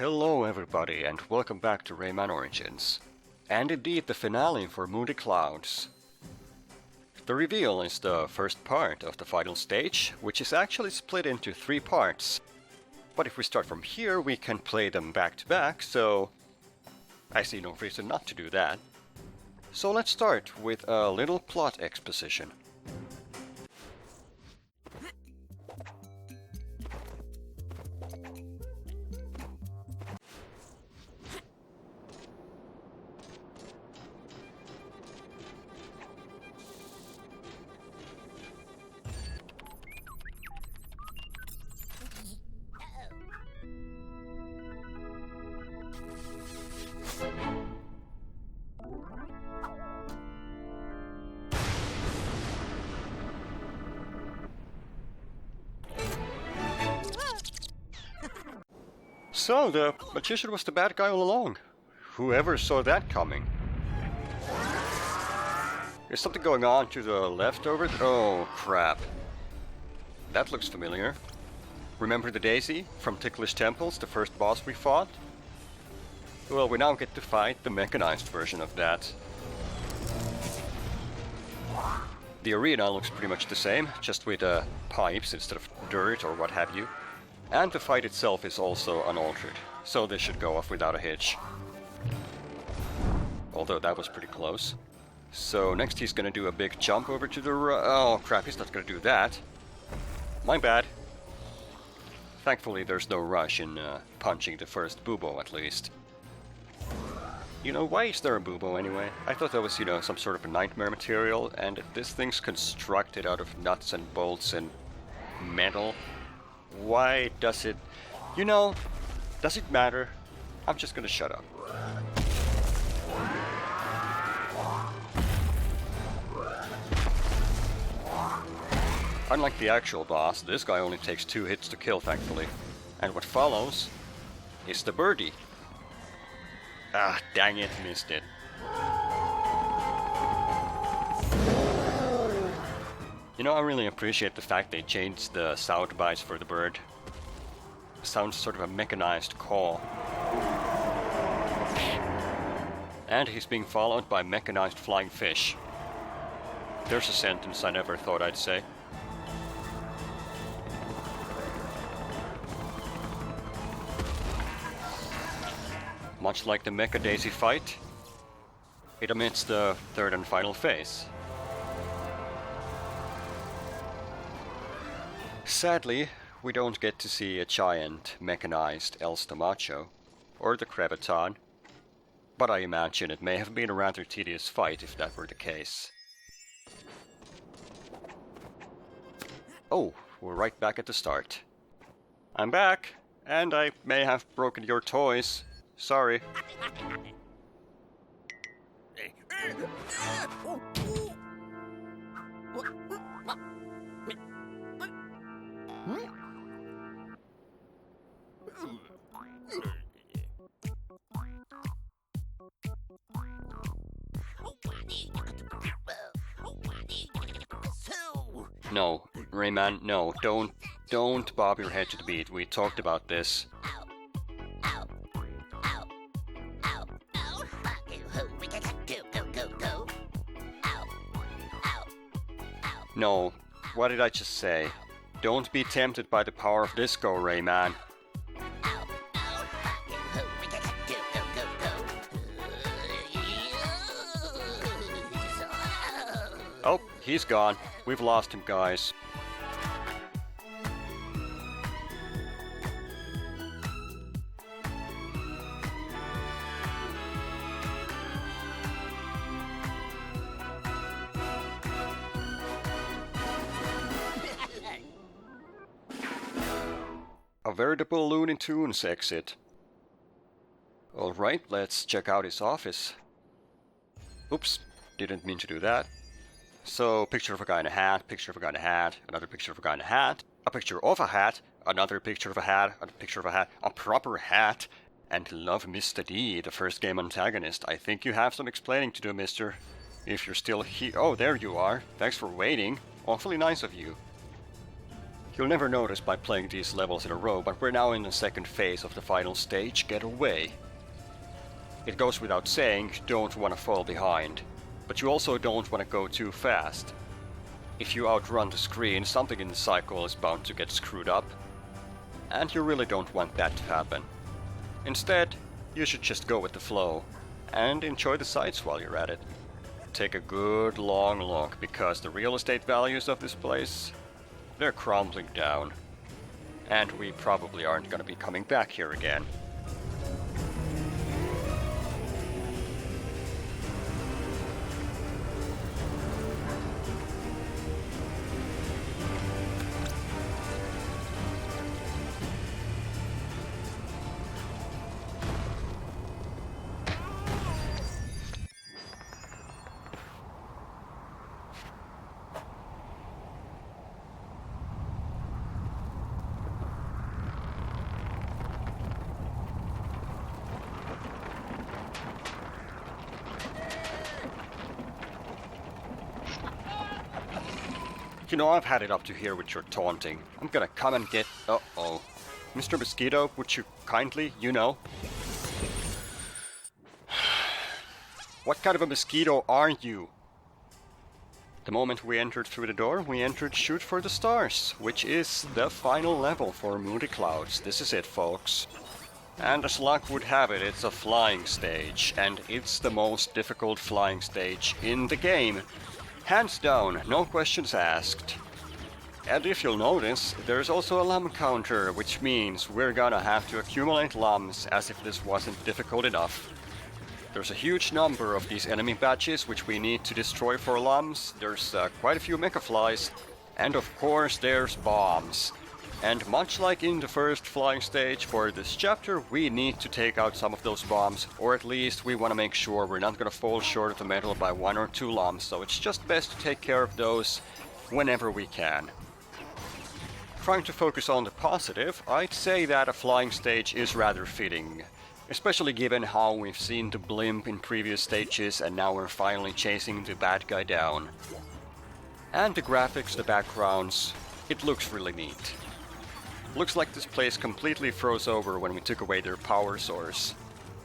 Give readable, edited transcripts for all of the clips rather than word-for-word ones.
Hello everybody and welcome back to Rayman Origins. And indeed the finale for Moody Clouds. The reveal is the first part of the final stage, which is actually split into 3 parts. But if we start from here we can play them back to back, so I see no reason not to do that. So let's start with a little plot exposition. So, the magician was the bad guy all along. Whoever saw that coming? There's something going on to the left over there. Oh, crap. That looks familiar. Remember the Daisy from Ticklish Temples, the first boss we fought? Well, we now get to fight the mechanized version of that. The arena looks pretty much the same, just with pipes instead of dirt or what have you. And the fight itself is also unaltered, so this should go off without a hitch. Although that was pretty close. So next he's gonna do a big jump over to the oh crap, he's not gonna do that. My bad. Thankfully there's no rush in punching the first bubo at least. You know, why is there a bubo anyway? I thought that was, you know, some sort of a nightmare material, and if this thing's constructed out of nuts and bolts and metal, why does it... You know, does it matter? I'm just gonna shut up. Unlike the actual boss, this guy only takes 2 hits to kill, thankfully. And what follows is the birdie. Ah, dang it, missed it. You know, I really appreciate the fact they changed the sound bites for the bird. It sounds sort of a mechanized call. And he's being followed by mechanized flying fish. There's a sentence I never thought I'd say. Much like the Mecha Daisy fight, it omits the third and final phase. Sadly, we don't get to see a giant mechanized El Stamacho, or the Crevaton, but I imagine it may have been a rather tedious fight if that were the case. Oh, we're right back at the start. I'm back, and I may have broken your toys. Sorry. No, Rayman, no, don't bob your head to the beat. We talked about this. No, what did I just say? Don't be tempted by the power of disco, Rayman. Oh, he's gone. We've lost him, guys. A veritable Looney Tunes exit. Alright, let's check out his office. Oops, didn't mean to do that. So, picture of a guy in a hat, picture of a guy in a hat, another picture of a guy in a hat, a picture of a hat, another picture of a hat, a picture of a hat, a proper hat, and love Mr. D, the first game antagonist. I think you have some explaining to do, mister. If you're still here. Oh, there you are. Thanks for waiting. Awfully nice of you. You'll never notice by playing these levels in a row, but we're now in the second phase of the final stage, Get Away. It goes without saying, you don't want to fall behind, but you also don't want to go too fast. If you outrun the screen, something in the cycle is bound to get screwed up, and you really don't want that to happen. Instead, you should just go with the flow, and enjoy the sights while you're at it. Take a good long look, because the real estate values of this place, they're crumbling down. And we probably aren't gonna be coming back here again. You know, I've had it up to here with your taunting. I'm gonna come and get... Uh-oh. Mr. Mosquito, would you kindly, you know? What kind of a mosquito are you? The moment we entered through the door, we entered Shoot for the Stars, which is the final level for Moody Clouds. This is it, folks. And as luck would have it, it's a flying stage, and it's the most difficult flying stage in the game. Hands down, no questions asked. And if you'll notice, there's also a lum counter, which means we're gonna have to accumulate lums as if this wasn't difficult enough. There's a huge number of these enemy badges which we need to destroy for lums. There's quite a few mecha flies, and of course there's bombs. And much like in the first flying stage for this chapter, we need to take out some of those bombs, or at least we want to make sure we're not going to fall short of the medal by 1 or 2 lums, so it's just best to take care of those whenever we can. Trying to focus on the positive, I'd say that a flying stage is rather fitting, especially given how we've seen the blimp in previous stages and now we're finally chasing the bad guy down. And the graphics, the backgrounds, it looks really neat. Looks like this place completely froze over when we took away their power source.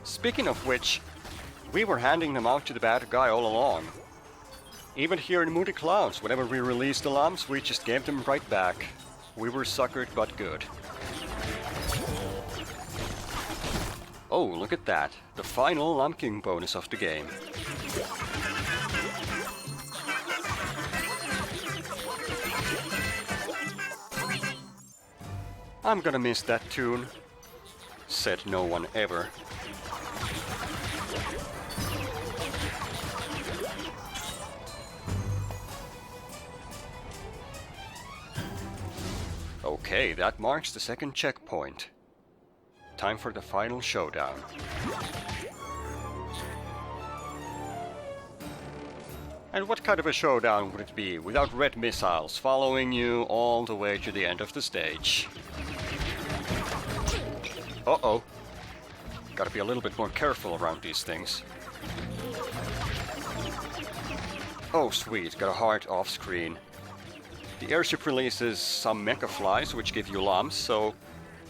Speaking of which, we were handing them out to the bad guy all along. Even here in Moody Clouds, whenever we released the lums, we just gave them right back. We were suckered but good. Oh, look at that. The final Lum King bonus of the game. I'm gonna miss that tune. Said no one ever. Okay, that marks the second checkpoint. Time for the final showdown. And what kind of a showdown would it be without red missiles following you all the way to the end of the stage? Uh-oh. Gotta be a little bit more careful around these things. Oh sweet, got a heart off screen. The airship releases some mecha flies which give you lums, so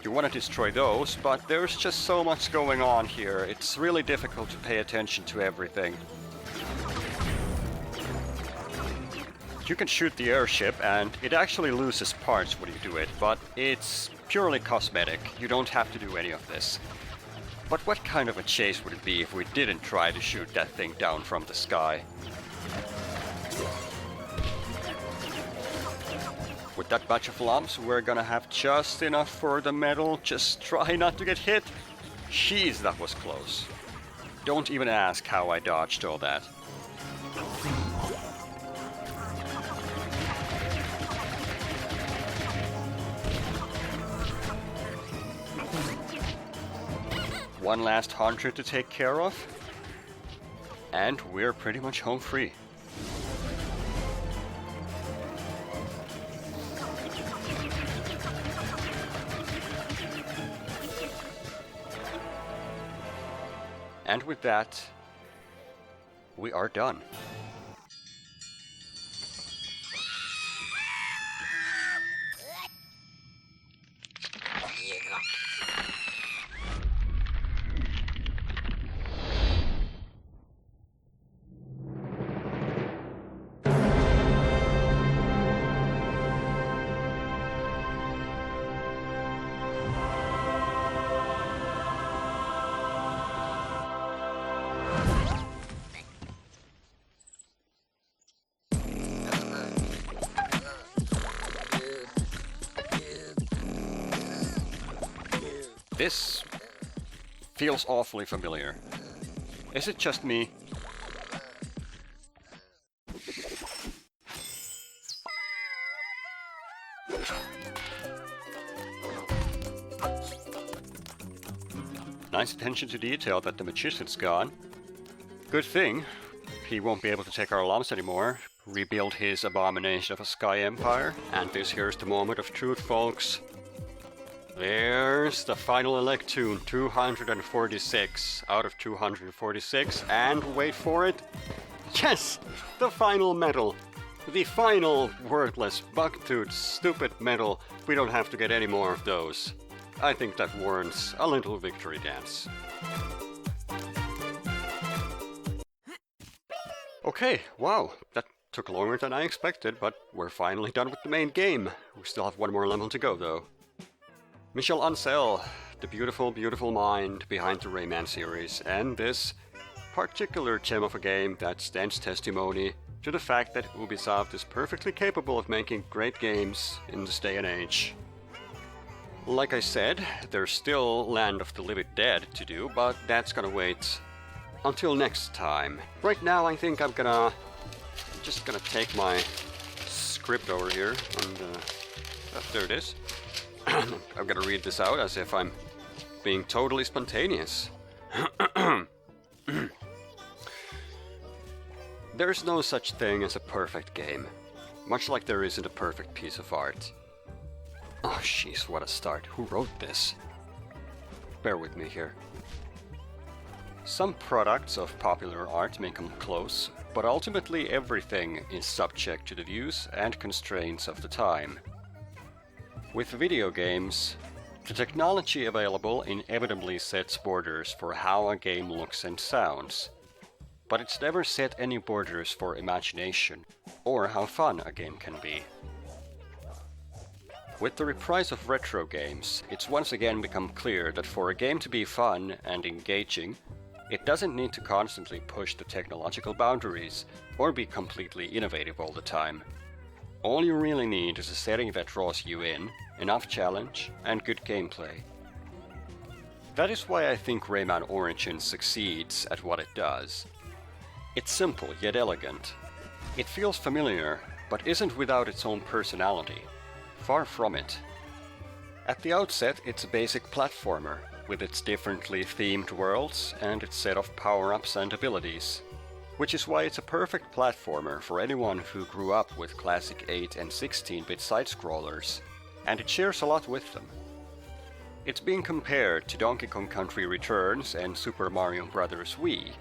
you want to destroy those, but there's just so much going on here, it's really difficult to pay attention to everything. You can shoot the airship and it actually loses parts when you do it, but it's purely cosmetic, you don't have to do any of this. But what kind of a chase would it be if we didn't try to shoot that thing down from the sky? With that batch of lums, we're gonna have just enough for the medal, just try not to get hit. Jeez, that was close. Don't even ask how I dodged all that. One last hunter to take care of, and we're pretty much home free. And with that, we are done. This feels awfully familiar. Is it just me? Nice attention to detail that the magician's gone. Good thing. He won't be able to take our lumps anymore. Rebuild his abomination of a sky empire. And this here's the moment of truth, folks. There's the final Electoon, 246 out of 246, and wait for it. Yes! The final medal! The final worthless, buck-toothed, stupid medal. We don't have to get any more of those. I think that warrants a little victory dance. Okay, wow, that took longer than I expected, but we're finally done with the main game. We still have one more level to go, though. Michel Ancel, the beautiful, beautiful mind behind the Rayman series, and this particular gem of a game that stands testimony to the fact that Ubisoft is perfectly capable of making great games in this day and age. Like I said, there's still Land of the Living Dead to do, but that's gonna wait until next time. Right now I think I'm just gonna take my script over here and there it is. I'm gonna read this out as if I'm being totally spontaneous. There's no such thing as a perfect game, much like there isn't a perfect piece of art. Oh jeez, what a start. Who wrote this? Bear with me here. Some products of popular art may come close, but ultimately everything is subject to the views and constraints of the time. With video games, the technology available inevitably sets borders for how a game looks and sounds, but it's never set any borders for imagination or how fun a game can be. With the reprise of retro games, it's once again become clear that for a game to be fun and engaging, it doesn't need to constantly push the technological boundaries or be completely innovative all the time. All you really need is a setting that draws you in, enough challenge, and good gameplay. That is why I think Rayman Origins succeeds at what it does. It's simple yet elegant. It feels familiar, but isn't without its own personality. Far from it. At the outset, it's a basic platformer, with its differently themed worlds and its set of power-ups and abilities. Which is why it's a perfect platformer for anyone who grew up with classic 8 and 16-bit side-scrollers, and it shares a lot with them. It's being compared to Donkey Kong Country Returns and Super Mario Bros. Wii,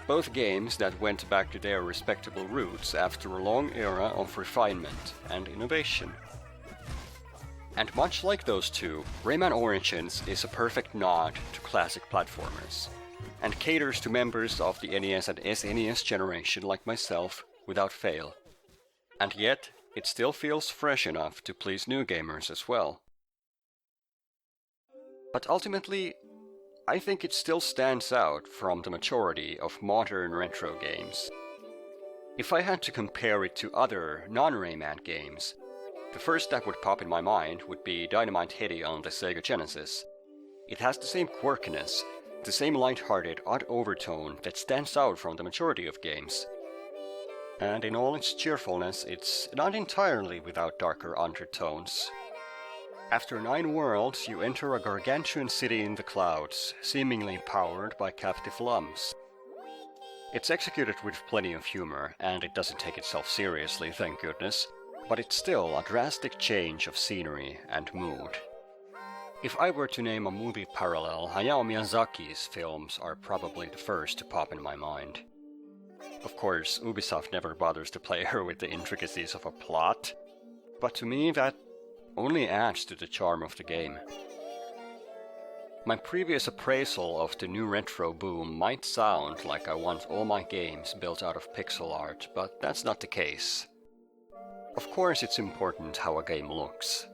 both games that went back to their respectable roots after a long era of refinement and innovation. And much like those two, Rayman Origins is a perfect nod to classic platformers, and caters to members of the NES and SNES generation like myself without fail. And yet, it still feels fresh enough to please new gamers as well. But ultimately, I think it still stands out from the majority of modern retro games. If I had to compare it to other non-Rayman games, the first that would pop in my mind would be Dynamite Headdy on the Sega Genesis. It has the same quirkiness, the same light-hearted, odd overtone that stands out from the majority of games. And in all its cheerfulness, it's not entirely without darker undertones. After 9 worlds, you enter a gargantuan city in the clouds, seemingly powered by captive lumps. It's executed with plenty of humor, and it doesn't take itself seriously, thank goodness. But it's still a drastic change of scenery and mood. If I were to name a movie parallel, Hayao Miyazaki's films are probably the first to pop in my mind. Of course, Ubisoft never bothers to play her with the intricacies of a plot, but to me that only adds to the charm of the game. My previous appraisal of the new retro boom might sound like I want all my games built out of pixel art, but that's not the case. Of course it's important how a game looks.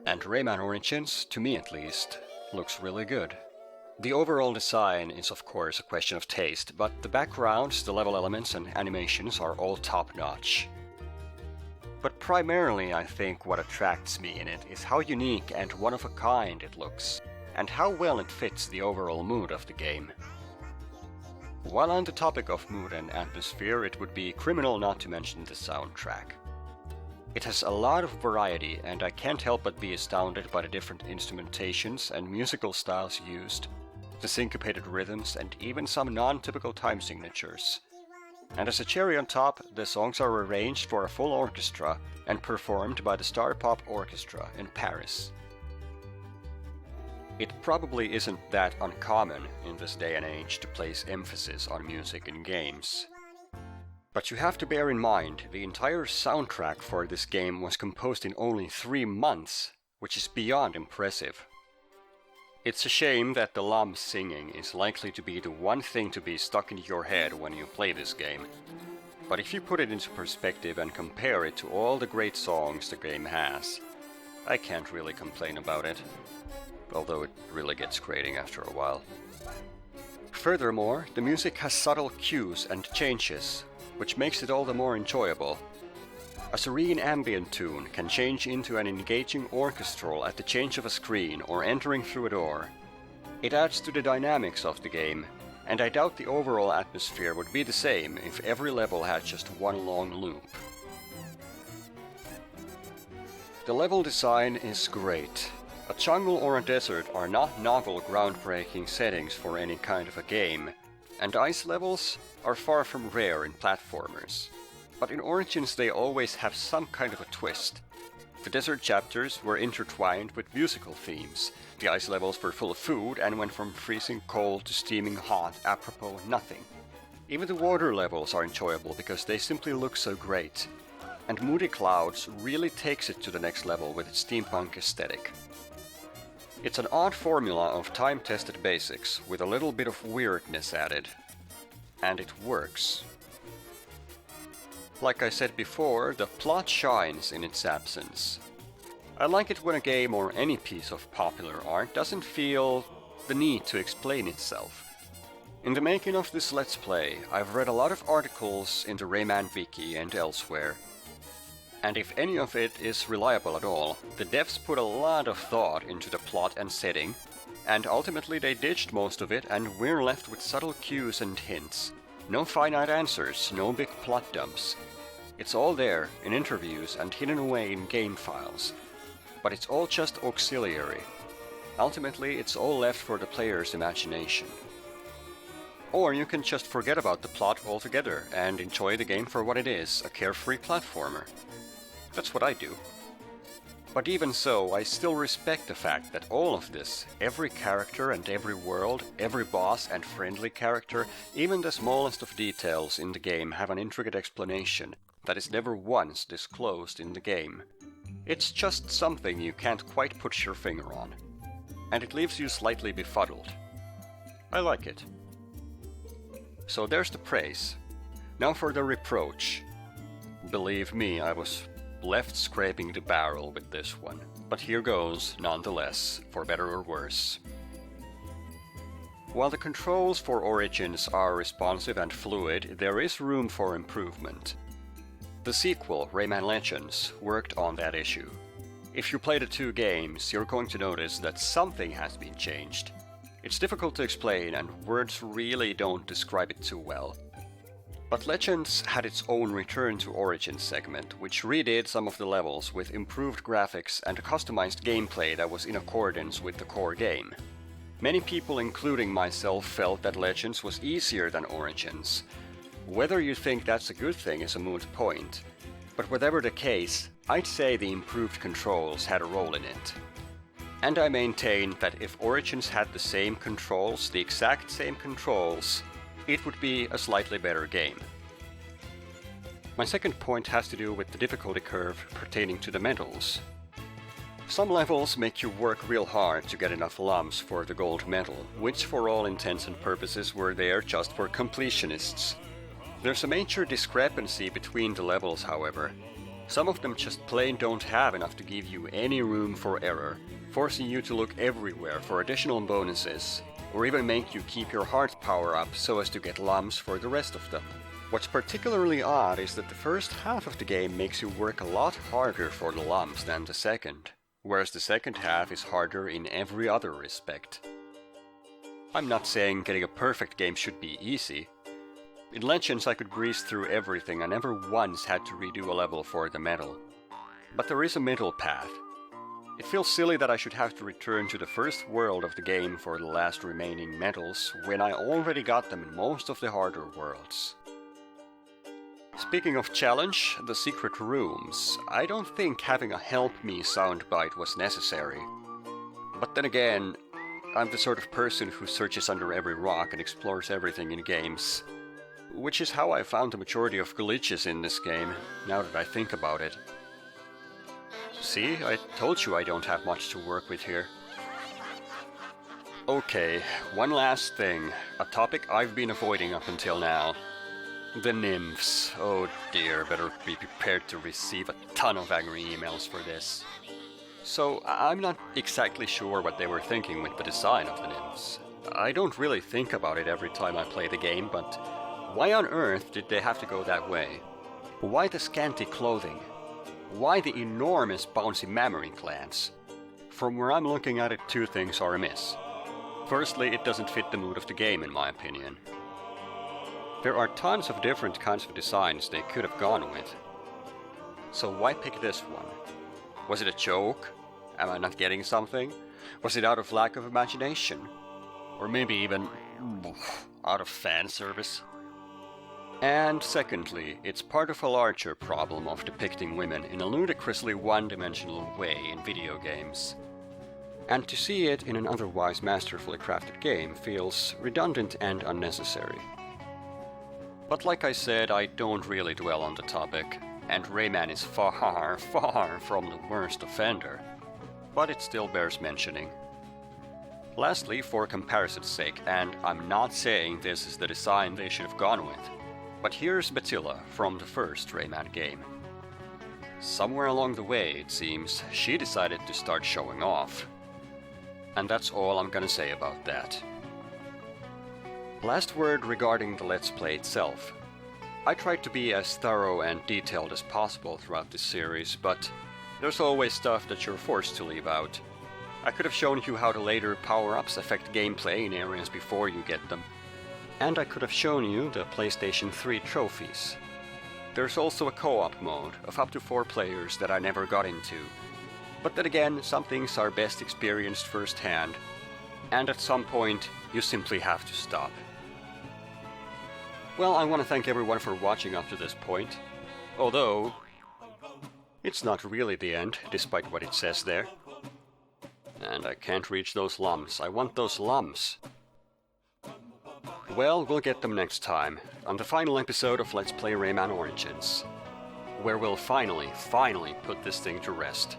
And Rayman Origins, to me at least, looks really good. The overall design is of course a question of taste, but the backgrounds, the level elements and animations are all top-notch. But primarily I think what attracts me in it is how unique and one-of-a-kind it looks. and how well it fits the overall mood of the game. While on the topic of mood and atmosphere, it would be criminal not to mention the soundtrack. It has a lot of variety, and I can't help but be astounded by the different instrumentations and musical styles used, the syncopated rhythms, and even some non-typical time signatures. And as a cherry on top, the songs are arranged for a full orchestra and performed by the Star Pop Orchestra in Paris. It probably isn't that uncommon in this day and age to place emphasis on music in games. But you have to bear in mind, the entire soundtrack for this game was composed in only 3 months, which is beyond impressive. It's a shame that the lum singing is likely to be the one thing to be stuck in your head when you play this game. But if you put it into perspective and compare it to all the great songs the game has, I can't really complain about it. Although it really gets grating after a while. Furthermore, the music has subtle cues and changes, which makes it all the more enjoyable. A serene ambient tune can change into an engaging orchestral at the change of a screen or entering through a door. It adds to the dynamics of the game, and I doubt the overall atmosphere would be the same if every level had just one long loop. The level design is great. A jungle or a desert are not novel, groundbreaking settings for any kind of a game, and ice levels are far from rare in platformers. But in Origins they always have some kind of a twist. The desert chapters were intertwined with musical themes, the ice levels were full of food and went from freezing cold to steaming hot apropos nothing. Even the water levels are enjoyable because they simply look so great. And Moody Clouds really takes it to the next level with its steampunk aesthetic. It's an odd formula of time-tested basics with a little bit of weirdness added. And it works. Like I said before, the plot shines in its absence. I like it when a game or any piece of popular art doesn't feel the need to explain itself. In the making of this Let's Play, I've read a lot of articles in the Rayman wiki and elsewhere. And if any of it is reliable at all, the devs put a lot of thought into the plot and setting, and ultimately they ditched most of it and we're left with subtle cues and hints. No finite answers, no big plot dumps. It's all there in interviews and hidden away in game files. But it's all just auxiliary. Ultimately, it's all left for the player's imagination. Or you can just forget about the plot altogether and enjoy the game for what it is, a carefree platformer. That's what I do. But even so, I still respect the fact that all of this, every character and every world, every boss and friendly character, even the smallest of details in the game have an intricate explanation that is never once disclosed in the game. It's just something you can't quite put your finger on. And it leaves you slightly befuddled. I like it. So there's the praise. Now for the reproach. Believe me, I was left scraping the barrel with this one, but here goes nonetheless, for better or worse. While the controls for Origins are responsive and fluid, there is room for improvement. The sequel, Rayman Legends, worked on that issue. If you play the two games, you're going to notice that something has been changed. It's difficult to explain and words really don't describe it too well. But Legends had its own Return to Origins segment, which redid some of the levels with improved graphics and a customized gameplay that was in accordance with the core game. Many people, including myself, felt that Legends was easier than Origins. Whether you think that's a good thing is a moot point, but whatever the case, I'd say the improved controls had a role in it. And I maintain that if Origins had the same controls, the exact same controls, it would be a slightly better game. My second point has to do with the difficulty curve pertaining to the medals. Some levels make you work real hard to get enough lums for the gold medal, which for all intents and purposes were there just for completionists. There's a major discrepancy between the levels, however. Some of them just plain don't have enough to give you any room for error, forcing you to look everywhere for additional bonuses, or even make you keep your heart power up so as to get lums for the rest of them. What's particularly odd is that the first half of the game makes you work a lot harder for the lums than the second. whereas the second half is harder in every other respect. I'm not saying getting a perfect game should be easy. In Legends I could breeze through everything and never once had to redo a level for the medal. But there is a middle path. It feels silly that I should have to return to the first world of the game for the last remaining medals when I already got them in most of the harder worlds. Speaking of challenge, the secret rooms, I don't think having a help me soundbite was necessary. But then again, I'm the sort of person who searches under every rock and explores everything in games. Which is how I found the majority of glitches in this game, now that I think about it. See, I told you I don't have much to work with here. Okay, one last thing, a topic I've been avoiding up until now. The nymphs. Oh dear, better be prepared to receive a ton of angry emails for this. So, I'm not exactly sure what they were thinking with the design of the nymphs. I don't really think about it every time I play the game, but why on earth did they have to go that way? Why the scanty clothing? Why the enormous bouncy mammary glands? From where I'm looking at it, two things are amiss. Firstly, it doesn't fit the mood of the game in my opinion. There are tons of different kinds of designs they could have gone with. So why pick this one? Was it a joke? Am I not getting something? Was it out of lack of imagination? Or maybe even out of fan service? And secondly, it's part of a larger problem of depicting women in a ludicrously one-dimensional way in video games. And to see it in an otherwise masterfully crafted game feels redundant and unnecessary. But like I said, I don't really dwell on the topic, and Rayman is far, far from the worst offender. But it still bears mentioning. Lastly, for comparison's sake, and I'm not saying this is the design they should have gone with, but here's Matilda from the first Rayman game. Somewhere along the way, it seems, she decided to start showing off. And that's all I'm gonna say about that. Last word regarding the Let's Play itself. I tried to be as thorough and detailed as possible throughout this series, but there's always stuff that you're forced to leave out. I could have shown you how the later power-ups affect gameplay in areas before you get them. And I could have shown you the PlayStation 3 trophies. There's also a co-op mode of up to 4 players that I never got into. But then again, some things are best experienced firsthand, and at some point, you simply have to stop. Well, I want to thank everyone for watching up to this point. Although, it's not really the end, despite what it says there. And I can't reach those lumps. I want those lumps. Well, we'll get them next time, on the final episode of Let's Play Rayman Origins, where we'll finally put this thing to rest.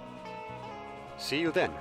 See you then.